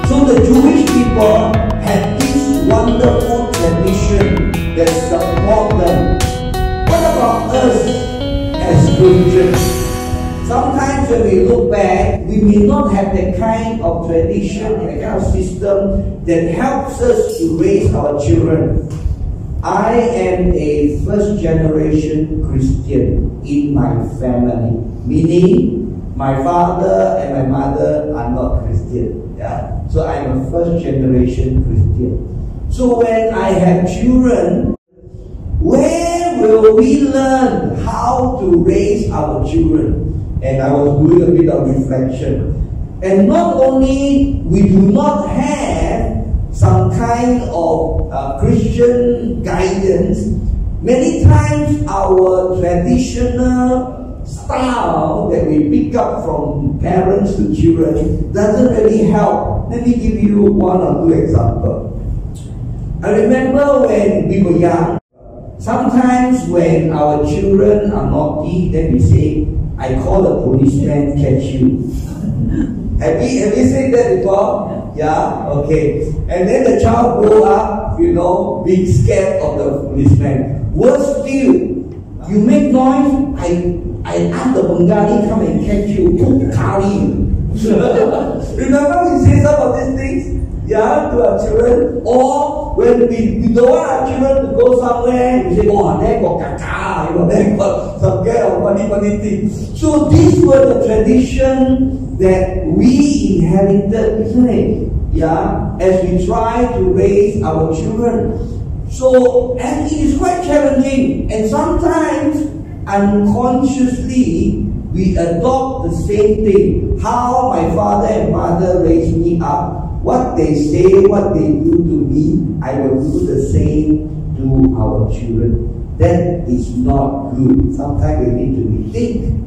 So the Jewish people had this wonderful tradition that support them. What about us as Christians? Sometimes when we look back, we may not have the kind of tradition and the kind of system that helps us to raise our children. I am a first generation Christian in my family, meaning my father and my mother are not Christian. Yeah? So I am a first generation Christian. So when I have children, where will we learn how to raise our children? And I was doing a bit of reflection. And not only we do not have some kind of Christian guidance, many times our traditional style that we pick up from parents to children doesn't really help. Let me give you one or two examples. I remember when we were young, sometimes when our children are naughty, then we say, I call a policeman, catch you. Have you said that before? Yeah? Okay. And then the child grow up, being scared of the policeman. Worse still, you make noise, I ask the Bengali come and catch you, cook curry. Remember we say some of these things? Yeah, to our children. Or when we don't want our children to go somewhere, we say, oh, there got caca, there got some kind of funny things. So these were the tradition that we inherited, isn't it? Yeah, as we try to raise our children. So, and it is quite challenging. And sometimes, unconsciously, we adopt the same thing. How my father and mother raised me up. What they say, what they do to me, I will do the same to our children. That is not good. Sometimes we need to rethink